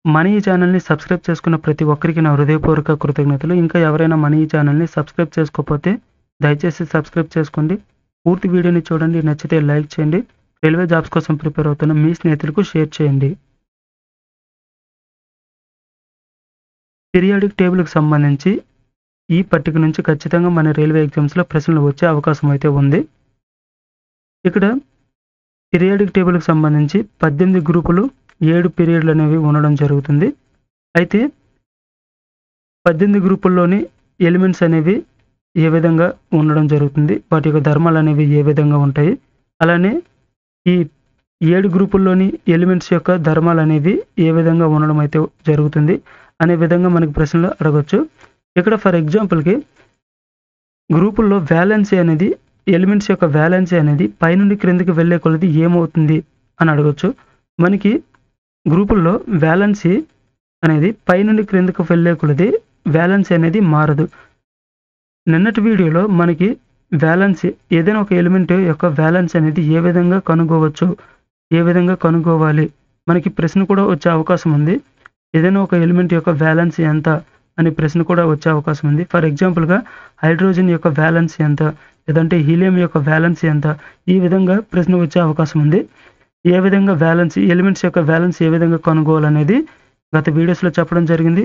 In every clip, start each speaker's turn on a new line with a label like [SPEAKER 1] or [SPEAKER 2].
[SPEAKER 1] మన ఈ ఛానల్‌ని సబ్స్క్రైబ్ చేసుకున్న ప్రతి ఒక్కరికి నా హృదయపూర్వక కృతజ్ఞతలు. ఇంకా ఎవరైనా మన ఈ ఛానల్‌ని సబ్స్క్రైబ్ చేసుకోకపోతే దయచేసి సబ్స్క్రైబ్ చేసుకోండి. పూర్తి వీడియోని చూడండి. నచ్చితే లైక్ చేయండి. రైల్వే జాబ్స్ కోసం ప్రిపేర్ అవుతున్న మీ స్నేహితులకు షేర్ చేయండి. పీరియాడిక్ టేబుల్‌కి సంబంధించి ఈ పట్టిక నుంచి ఖచ్చితంగా మన రైల్వే ఎగ్జామ్స్‌లో ప్రశ్నలు వచ్చే అవకాశం అయితే ఉంది. ఇక్కడ పీరియాడిక్ టేబుల్‌కి సంబంధించి 18 గ్రూపులు 7 పీరియడ్లు అనేవి ఉండడం జరుగుతుంది. అయితే 18 గ్రూపుల్లోని ఎలిమెంట్స్ అనేవి ఏ విధంగా ఉండడం జరుగుతుంది, వాటి యొక్క ధర్మాలు అనేవి ఏ విధంగా ఉంటాయి, అలానే ఈ 7 గ్రూపుల్లోని ఎలిమెంట్స్ యొక్క ధర్మాలు అనేవి ఏ విధంగా ఉండడం అయితే జరుగుతుంది అనే విధంగా మనకి ప్రశ్నలు అడగొచ్చు. ఇక్కడ ఫర్ ఎగ్జాంపుల్‌కి గ్రూపుల్లో వ్యాలెన్సీ అనేది ఎలిమెంట్స్ యొక్క వ్యాలెన్సీ అనేది పైనుండి క్రిందికి వెళ్ళే కొలది ఏమవుతుంది అని అడగొచ్చు. మనకి గ్రూపుల్లో వ్యాలెన్సీ అనేది పైనుండి క్రిందికి వెళ్ళే కొలది వ్యాలెన్సీ అనేది మారదు. నిన్నటి వీడియోలో మనకి వ్యాలెన్సీ ఏదైనా ఒక ఎలిమెంట్ యొక్క వ్యాలెన్సీ అనేది ఏ విధంగా కనుగొవచ్చు, ఏ విధంగా కనుగోవాలి, మనకి ప్రశ్న కూడా వచ్చే అవకాశం ఉంది. ఏదైనా ఒక ఎలిమెంట్ యొక్క వ్యాలెన్సీ ఎంత అనే ప్రశ్న కూడా వచ్చే అవకాశం ఉంది. ఫర్ ఎగ్జాంపుల్‌గా హైడ్రోజన్ యొక్క వ్యాలెన్సీ ఎంత, లేదంటే హీలియం యొక్క వ్యాలెన్సీ ఎంత, ఈ విధంగా ప్రశ్న వచ్చే అవకాశం ఉంది. ఏ విధంగా వ్యాలెన్సీ ఎలిమెంట్స్ యొక్క వ్యాలెన్సీ ఏ విధంగా కనుగోవాలనేది గత వీడియోస్‌లో చెప్పడం జరిగింది.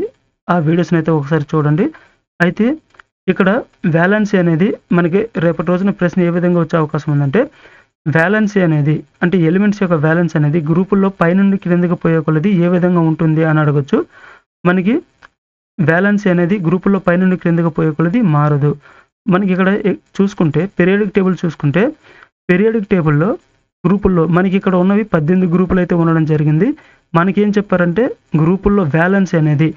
[SPEAKER 1] ఆ వీడియోస్‌ని అయితే ఒకసారి చూడండి. అయితే ఇక్కడ వ్యాలెన్సీ అనేది మనకి రేపటి రోజున ప్రశ్న ఏ విధంగా వచ్చే అవకాశం ఉందంటే, వ్యాలెన్సీ అనేది అంటే ఎలిమెంట్స్ యొక్క వ్యాలెన్సీ అనేది గ్రూపుల్లో పైనుండి క్రిందికి పోయే కొలది ఏ విధంగా ఉంటుంది అని అడగొచ్చు. మనకి వ్యాలెన్సీ అనేది గ్రూపుల్లో పైనుండి క్రిందికి పోయే కొలది మారదు. మనకి ఇక్కడ చూసుకుంటే పీరియాడిక్ టేబుల్ చూసుకుంటే, పీరియాడిక్ టేబుల్‌లో గ్రూపుల్లో మనకి ఇక్కడ ఉన్నవి 18 గ్రూపులు అయితే ఉండడం జరిగింది. మనకేం చెప్పారంటే గ్రూపుల్లో వ్యాలెన్సీ అనేది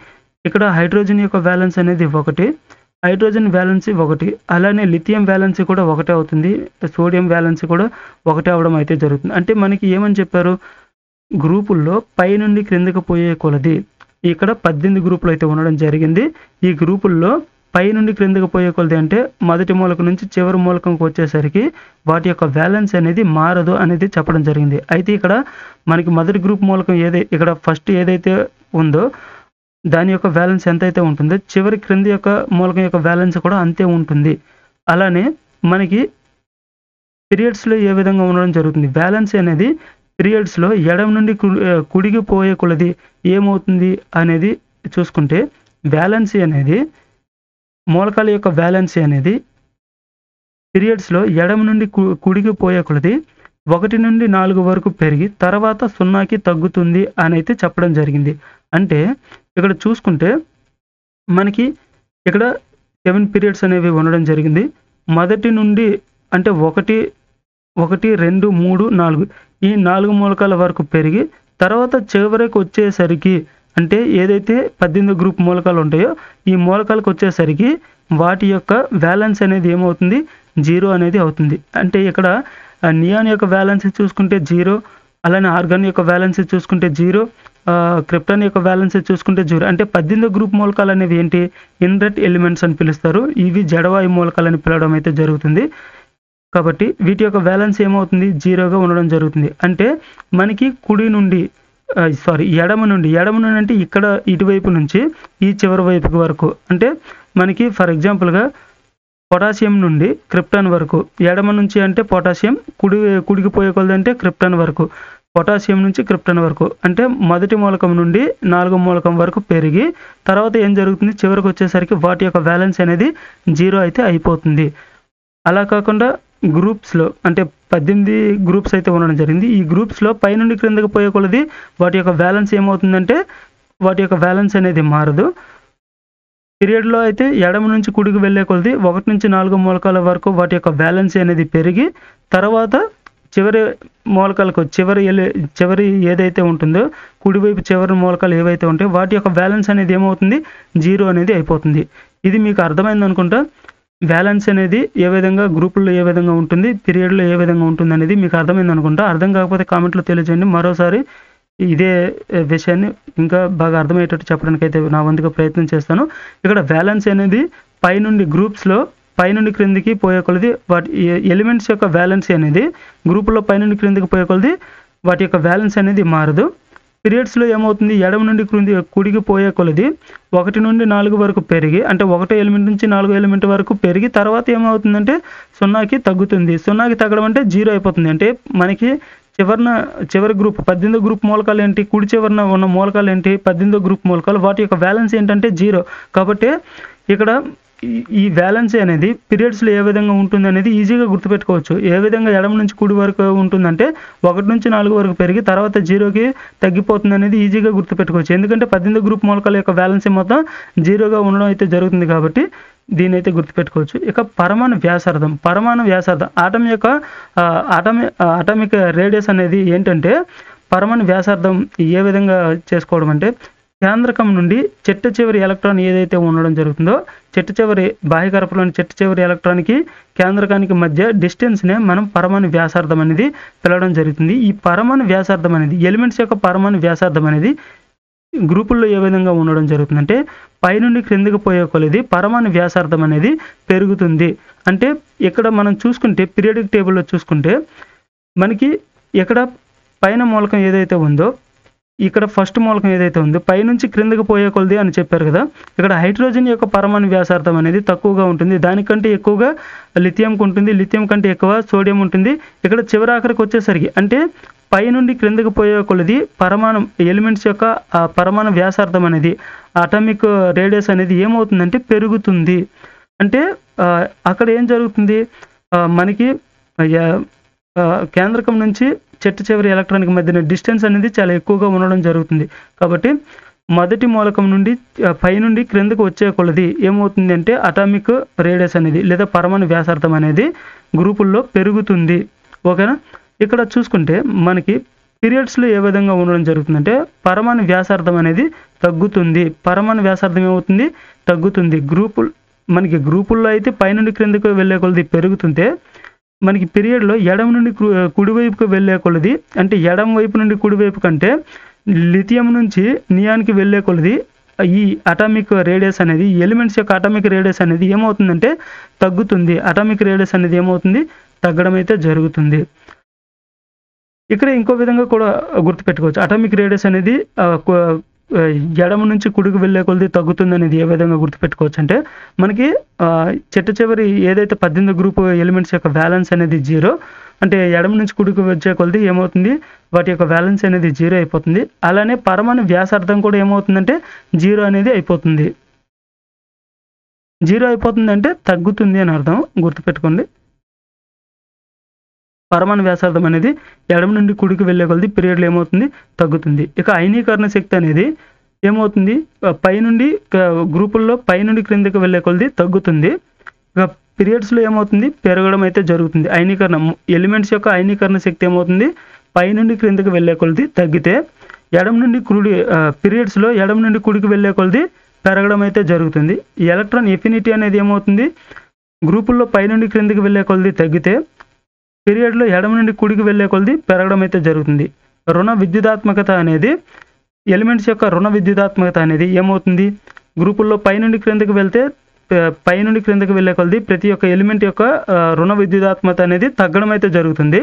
[SPEAKER 1] ఇక్కడ హైడ్రోజన్ యొక్క వ్యాలెన్సీ అనేది 1, హైడ్రోజన్ వ్యాలెన్సీ 1, అలానే లిథియం వ్యాలెన్సీ కూడా 1 అవుతుంది. సోడియం వ్యాలెన్సీ కూడా 1 అవ్వడం అయితే జరుగుతుంది. అంటే మనకి ఏమని చెప్పారు, గ్రూపుల్లో పైనుండి క్రిందికి పోయే కొలది ఇక్కడ 18 గ్రూపులు అయితే ఉండడం జరిగింది. ఈ గ్రూపుల్లో పైనుండి క్రిందికి పోయే కొలది అంటే మొదటి మూలకం నుంచి చివరి మూలకంకి వచ్చేసరికి వాటి యొక్క వ్యాలెన్స్ అనేది మారదు అనేది చెప్పడం జరిగింది. అయితే ఇక్కడ మనకి మొదటి గ్రూప్ మూలకం ఇక్కడ ఫస్ట్ ఏదైతే ఉందో దాని యొక్క వ్యాలెన్స్ ఎంతైతే ఉంటుందో చివరి క్రింది యొక్క మూలకం యొక్క వ్యాలెన్స్ కూడా అంతే ఉంటుంది. అలానే మనకి పీరియడ్స్‌లో ఏ విధంగా ఉండడం జరుగుతుంది, వ్యాలెన్స్ అనేది పీరియడ్స్‌లో ఎడమ నుండి కుడికి పోయే కొలది ఏమవుతుంది అనేది చూసుకుంటే, వ్యాలెన్సీ అనేది మూలకాల యొక్క వ్యాలెన్సీ అనేది పీరియడ్స్‌లో ఎడమ నుండి కుడికి పోయే కొలది 1 నుండి 4 వరకు పెరిగి తర్వాత 0కి తగ్గుతుంది అని అయితే చెప్పడం జరిగింది. అంటే ఇక్కడ చూసుకుంటే మనకి ఇక్కడ 7 పీరియడ్స్ అనేవి ఉండడం జరిగింది. మొదటి నుండి అంటే 1, 1, 2, 3, 4 ఈ 4 మూలకాల వరకు పెరిగి తర్వాత చివరికి వచ్చేసరికి అంటే ఏదైతే 18 గ్రూప్ మూలకాలు ఉంటాయో ఈ మూలకాలకు వచ్చేసరికి వాటి యొక్క వ్యాలెన్స్ అనేది ఏమవుతుంది, 0 అనేది అవుతుంది. అంటే ఇక్కడ నియాన్ యొక్క వ్యాలెన్సీ చూసుకుంటే 0, అలానే ఆర్గాన్ యొక్క వ్యాలెన్సీ చూసుకుంటే 0, క్రిప్టాన్ యొక్క వ్యాలెన్సీ చూసుకుంటే 0. అంటే 18 గ్రూప్ మూలకాలు అనేవి ఏంటి, ఇన్రెట్ ఎలిమెంట్స్ అని పిలుస్తారు. ఇవి జడవాయు మూలకాలని పిలవడం అయితే జరుగుతుంది. కాబట్టి వీటి యొక్క వ్యాలెన్స్ ఏమవుతుంది, 0గా ఉండడం జరుగుతుంది. అంటే మనకి ఎడమ నుండి అంటే ఇక్కడ ఇటువైపు నుంచి ఈ చివరి వైపుకి వరకు అంటే మనకి ఫర్ ఎగ్జాంపుల్‌గా పొటాషియం నుండి క్రిప్టాన్ వరకు, ఎడమ నుంచి అంటే పొటాషియం, కుడికి పోయే కొలది అంటే క్రిప్టాన్ వరకు, పొటాషియం నుంచి క్రిప్టాన్ వరకు అంటే మొదటి మూలకం నుండి 4వ మూలకం వరకు పెరిగి తర్వాత ఏం జరుగుతుంది, చివరికి వచ్చేసరికి వాటి యొక్క వ్యాలెన్స్ అనేది 0 అయితే అయిపోతుంది. అలా కాకుండా గ్రూప్స్‌లో అంటే 18 గ్రూప్స్ అయితే ఉండడం జరిగింది. ఈ గ్రూప్స్‌లో పైనుండి క్రిందకి పోయే కొలది వాటి యొక్క వ్యాలెన్స్ ఏమవుతుందంటే వాటి యొక్క వ్యాలెన్స్ అనేది మారదు. పీరియడ్‌లో అయితే ఎడమ నుంచి కుడికి వెళ్ళే కొలది 1 నుంచి 4 మూలకాల వరకు వాటి యొక్క వ్యాలెన్సీ అనేది పెరిగి తర్వాత చివరి మూలకాలకు చివరి ఏదైతే ఉంటుందో కుడివైపు చివరి మూలకాలు ఏవైతే ఉంటాయో వాటి యొక్క వ్యాలెన్స్ అనేది ఏమవుతుంది, 0 అనేది అయిపోతుంది. ఇది మీకు అర్థమైంది అనుకుంటా. వ్యాలెన్స్ అనేది ఏ విధంగా గ్రూపుల్లో ఏ విధంగా ఉంటుంది, పీరియడ్‌లో ఏ విధంగా ఉంటుంది అనేది మీకు అర్థమైంది అనుకుంటా. అర్థం కాకపోతే కామెంట్‌లో తెలియజేయండి. మరోసారి ఇదే విషయాన్ని ఇంకా బాగా అర్థమయ్యేటట్టు చెప్పడానికి అయితే నా వంతుగా ప్రయత్నం చేస్తాను. ఇక్కడ వ్యాలెన్స్ అనేది పైనుండి గ్రూప్స్‌లో పైనుండి క్రిందికి పోయే కొలది వాటి ఎలిమెంట్స్ యొక్క వ్యాలెన్సీ అనేది గ్రూపుల్లో పైనుండి క్రిందికి పోయే కొలది వాటి యొక్క వ్యాలెన్స్ అనేది మారదు. పీరియడ్స్‌లో ఏమవుతుంది ఎడమ నుండి కుడికి పోయే కొలది 1 నుండి 4 వరకు పెరిగి అంటే ఒకటో ఎలిమెంట్ నుంచి 4 ఎలిమెంట్ వరకు పెరిగి తర్వాత ఏమవుతుందంటే 0కి తగ్గుతుంది. 0కి తగ్గడం అంటే 0 అయిపోతుంది. అంటే మనకి చివరి గ్రూప్ 18వ గ్రూప్ మూలకాలు ఏంటి? కుడి చివరన ఉన్న మూలకాలు ఏంటి? 18వ గ్రూప్ మూలకాలు. వాటి యొక్క వాలెన్స్ ఏంటంటే 0. కాబట్టి ఇక్కడ ఈ వాలెన్స్ అనేది పీరియడ్స్‌లో ఏ విధంగా ఉంటుందనేది ఈజీగా గుర్తుపెట్టుకోవచ్చు. ఏ విధంగా ఎడమ నుంచి కుడి వరకు ఉంటుందంటే 1 నుంచి 4 వరకు పెరిగి తర్వాత 0కి తగ్గిపోతుందనేది ఈజీగా గుర్తుపెట్టుకోవచ్చు. ఎందుకంటే 18వ గ్రూప్ మూలకాల యొక్క వాలెన్స్ మొత్తం 0గా ఉండడం అయితే జరుగుతుంది కాబట్టి దీనైతే గుర్తుపెట్టుకోవచ్చు. ఇక పరమాణు వ్యాసార్థం ఆటం యొక్క అటామిక్ రేడియస్ అనేది ఏంటంటే పరమాణు వ్యాసార్థం ఏ విధంగా చేసుకోవడం అంటే కేంద్రకం నుండి చెట్ట చివరి ఎలక్ట్రాన్ ఏదైతే ఉండడం జరుగుతుందో బాహ్యకరపులోని చెట్ట చివరి ఎలక్ట్రాన్కి కేంద్రకానికి మధ్య డిస్టెన్స్నే మనం పరమాణు వ్యాసార్థం అనేది పిలవడం జరుగుతుంది. ఈ పరమాణు వ్యాసార్థం అనేది ఎలిమెంట్స్ యొక్క పరమాణు వ్యాసార్థం అనేది గ్రూపుల్లో ఏ విధంగా ఉండడం జరుగుతుందంటే పైనుండి క్రిందికి పోయే కొలది పరమాణు వ్యాసార్థం అనేది పెరుగుతుంది. అంటే ఇక్కడ మనం చూసుకుంటే పీరియాడిక్ టేబుల్లో చూసుకుంటే మనకి ఇక్కడ పైన మూలకం ఏదైతే ఉందో ఇక్కడ ఫస్ట్ మూలకం ఏదైతే ఉందో పైనుంచి క్రిందకి పోయే కొలది అని చెప్పారు కదా. ఇక్కడ హైడ్రోజన్ యొక్క పరమాణు వ్యాసార్థం అనేది తక్కువగా ఉంటుంది. దానికంటే ఎక్కువగా లిథియంకి ఉంటుంది. లిథియం కంటే ఎక్కువ సోడియం ఉంటుంది. ఇక్కడ చివరి ఆఖరికి వచ్చేసరికి అంటే పైనుండి క్రిందకి పోయే కొలది ఎలిమెంట్స్ యొక్క పరమాణు వ్యాసార్థం అనేది అటామిక్ రేడియస్ అనేది ఏమవుతుందంటే పెరుగుతుంది. అంటే అక్కడ ఏం జరుగుతుంది మనకి కేంద్రకం నుంచి చెట్టు చివరి ఎలక్ట్రాన్కి మధ్యన డిస్టెన్స్ అనేది చాలా ఎక్కువగా ఉండడం జరుగుతుంది. కాబట్టి మొదటి మూలకం నుండి పైనుండి క్రిందకు వచ్చే కొలది ఏమవుతుంది అంటే అటామిక్ రేడియస్ అనేది లేదా పరమాణు వ్యాసార్థం అనేది గ్రూపుల్లో పెరుగుతుంది. ఓకేనా. ఇక్కడ చూసుకుంటే మనకి పీరియడ్స్లో ఏ విధంగా ఉండడం జరుగుతుందంటే పరమాణు వ్యాసార్థం అనేది తగ్గుతుంది. పరమాణు వ్యాసార్థం ఏమవుతుంది తగ్గుతుంది. మనకి గ్రూపుల్లో అయితే పైనుండి క్రిందకు వెళ్ళే కొలది పెరుగుతుంటే మనకి పీరియడ్లో ఎడమ నుండి కుడివైపుకు వెళ్ళే కొలది అంటే ఎడమ వైపు నుండి కుడివైపు కంటే లిథియం నుంచి నియాన్కి వెళ్ళే కొలది ఈ అటామిక్ రేడియస్ అనేది ఎలిమెంట్స్ యొక్క అటామిక్ రేడియస్ అనేది ఏమవుతుందంటే తగ్గుతుంది. అటామిక్ రేడియస్ అనేది ఏమవుతుంది తగ్గడం అయితే జరుగుతుంది. ఇక్కడ ఇంకో విధంగా కూడా గుర్తుపెట్టుకోవచ్చు. అటామిక్ రేడియస్ అనేది ఎడమ నుంచి కుడికి వెళ్ళే కొలది తగ్గుతుంది అనేది ఏ విధంగా గుర్తుపెట్టుకోవచ్చు అంటే మనకి చెట్టు చివరి ఏదైతే 18 గ్రూప్ ఎలిమెంట్స్ యొక్క వ్యాలెన్స్ అనేది 0 అంటే ఎడమ నుంచి కుడికి వచ్చే కొలది ఏమవుతుంది వాటి యొక్క వ్యాలెన్స్ అనేది 0 అయిపోతుంది. అలానే పరమాణు వ్యాసార్థం కూడా ఏమవుతుందంటే 0 అనేది అయిపోతుంది. 0 అయిపోతుంది అంటే తగ్గుతుంది అని అర్థం, గుర్తుపెట్టుకోండి. పరమాణు వ్యాసార్థం అనేది ఎడమ నుండి కుడికి వెళ్ళే కొలది పీరియడ్లో ఏమవుతుంది తగ్గుతుంది. ఇక అయనీకరణ శక్తి అనేది ఏమవుతుంది పైనుండి గ్రూపుల్లో పైనుండి క్రిందకి వెళ్ళే కొలది తగ్గుతుంది. ఇక పీరియడ్స్లో ఏమవుతుంది పెరగడం అయితే జరుగుతుంది. ఎలిమెంట్స్ యొక్క అయనీకరణ శక్తి ఏమవుతుంది పైనుండి క్రిందకి వెళ్ళే కొలది తగ్గితే పీరియడ్స్లో ఎడమ నుండి కుడికి వెళ్ళే కొలది పెరగడం అయితే జరుగుతుంది. ఎలక్ట్రాన్ ఎఫినిటీ అనేది ఏమవుతుంది గ్రూపుల్లో పైనుండి క్రిందకి వెళ్ళే కొలది తగ్గితే పీరియడ్లో ఎడమ నుండి కుడికి వెళ్ళే కొలది పెరగడం అయితే జరుగుతుంది. రుణ విద్యుదాత్మకత అనేది ఎలిమెంట్స్ యొక్క రుణ విద్యుదాత్మకత అనేది ఏమవుతుంది గ్రూపుల్లో పైనుండి క్రిందకి వెళ్తే పైనుండి క్రిందకి వెళ్ళే కొలది ప్రతి ఒక్క ఎలిమెంట్ యొక్క రుణ విద్యుదాత్మకత అనేది తగ్గడం అయితే జరుగుతుంది.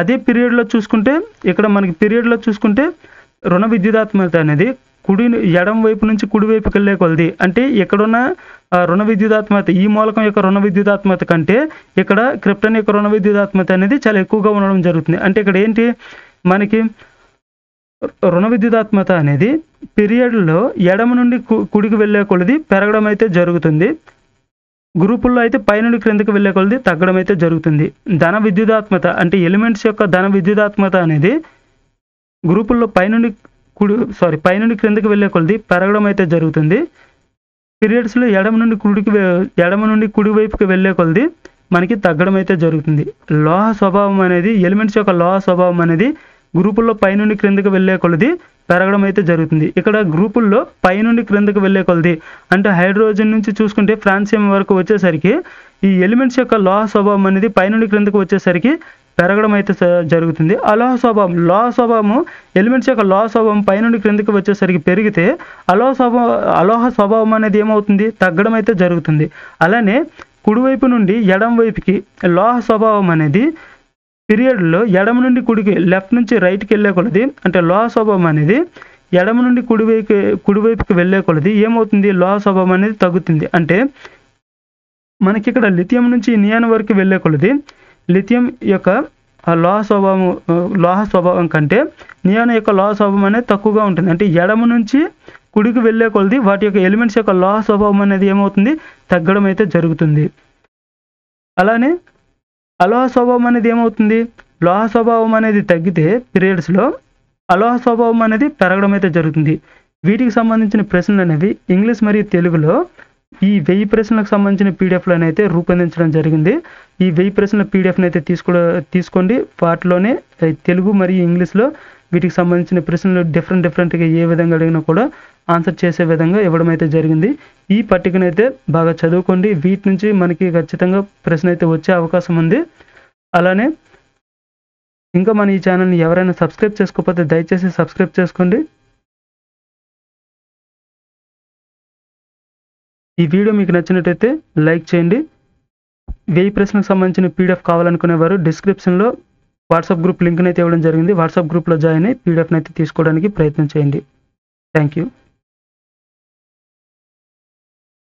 [SPEAKER 1] అదే పీరియడ్లో చూసుకుంటే ఇక్కడ మనకి పీరియడ్లో చూసుకుంటే రుణ విద్యుదాత్మకత అనేది ఎడమ వైపు నుంచి కుడివైపుకి వెళ్ళే కొలది అంటే ఇక్కడున్న రుణ విద్యుదాత్మకత ఈ మూలకం యొక్క రుణ విద్యుదాత్మకత కంటే ఇక్కడ క్రిప్టన్ యొక్క రుణ విద్యుదాత్మకత అనేది చాలా ఎక్కువగా ఉండడం జరుగుతుంది. అంటే ఇక్కడ ఏంటి మనకి రుణ విద్యుదాత్మకత అనేది పీరియడ్లో ఎడమ నుండి కుడికి వెళ్ళే కొలది పెరగడం అయితే జరుగుతుంది. గ్రూపుల్లో అయితే పైనుండి క్రిందకి వెళ్ళే కొలది తగ్గడం అయితే జరుగుతుంది. ధన విద్యుదాత్మకత అంటే ఎలిమెంట్స్ యొక్క ధన విద్యుదాత్మకత అనేది గ్రూపుల్లో పైనుండి క్రిందకి వెళ్ళే కొలది పెరగడం అయితే జరుగుతుంది. పీరియడ్స్లో ఎడమ నుండి కుడి వైపుకి వెళ్ళే కొలది మనకి తగ్గడం అయితే జరుగుతుంది. లోహ స్వభావం అనేది ఎలిమెంట్స్ యొక్క లోహ స్వభావం అనేది గ్రూపుల్లో పైనుండి క్రిందకి వెళ్ళే కొలది పెరగడం అయితే జరుగుతుంది. ఇక్కడ గ్రూపుల్లో పైనుండి క్రిందకి వెళ్ళే కొలది అంటే హైడ్రోజన్ నుంచి చూసుకుంటే ఫ్రాన్సియం వరకు వచ్చేసరికి ఈ ఎలిమెంట్స్ యొక్క లోహ స్వభావం అనేది పైనుండి క్రిందకి వచ్చేసరికి పెరగడం అయితే జరుగుతుంది. లోహ స్వభావము ఎలిమెంట్స్ యొక్క లోహ స్వభావం పైనుండి క్రిందకి వచ్చేసరికి పెరిగితే అలోహ స్వభావం అనేది ఏమవుతుంది తగ్గడం అయితే జరుగుతుంది. అలానే కుడివైపు నుండి ఎడం వైపుకి లోహ స్వభావం అనేది పీరియడ్లో ఎడమ నుండి కుడికి లెఫ్ట్ నుంచి రైట్కి వెళ్ళే కొలది అంటే లోహ స్వభావం అనేది ఎడమ నుండి కుడివైపుకి వెళ్ళే కొలది ఏమవుతుంది, లోహ స్వభావం అనేది తగ్గుతుంది. అంటే మనకి ఇక్కడ లిథియం నుంచి నియాన్ వరకు వెళ్ళే కొలది లిథియం యొక్క లోహ స్వభావం కంటే నియాన్ యొక్క లోహ స్వభావం అనేది తక్కువగా ఉంటుంది. అంటే ఎడమ నుంచి కుడికి వెళ్ళే కొలది వాటి యొక్క ఎలిమెంట్స్ యొక్క లోహ స్వభావం అనేది ఏమవుతుంది, తగ్గడం అయితే జరుగుతుంది. అలానే అలోహ స్వభావం అనేది ఏమవుతుంది, లోహ స్వభావం అనేది తగ్గితే పీరియడ్స్లో అలోహ స్వభావం అనేది పెరగడం అయితే జరుగుతుంది. వీటికి సంబంధించిన ప్రశ్నలు అనేవి ఇంగ్లీష్ మరియు తెలుగులో ఈ 1000 ప్రశ్నలకు సంబంధించిన పీడిఎఫ్లను అయితే రూపొందించడం జరిగింది. ఈ 1000 ప్రశ్నల పీడిఎఫ్ని అయితే తీసుకోండి. వాటిలోనే తెలుగు మరియు ఇంగ్లీష్లో వీటికి సంబంధించిన ప్రశ్నలు డిఫరెంట్గా ఏ విధంగా అడిగినా కూడా ఆన్సర్ చేసే విధంగా ఇవ్వడం అయితే జరిగింది. ఈ పట్టికను అయితే బాగా చదువుకోండి. వీటి నుంచి మనకి ఖచ్చితంగా ప్రశ్న అయితే వచ్చే అవకాశం ఉంది. అలానే ఇంకా మన ఈ ఛానల్ని ఎవరైనా సబ్స్క్రైబ్ చేసుకోకపోతే దయచేసి సబ్స్క్రైబ్ చేసుకోండి. ఈ వీడియో మీకు నచ్చినట్టయితే లైక్ చేయండి. 1000 ప్రశ్నలకు సంబంధించిన పీడిఎఫ్ కావాలనుకునేవారు డిస్క్రిప్షన్లో వాట్సాప్ గ్రూప్ లింక్ని అయితే ఇవ్వడం జరిగింది. వాట్సాప్ గ్రూప్లో జాయిన్ అయ్యి పీడిఎఫ్ని అయితే తీసుకోవడానికి ప్రయత్నం చేయండి. Thank you.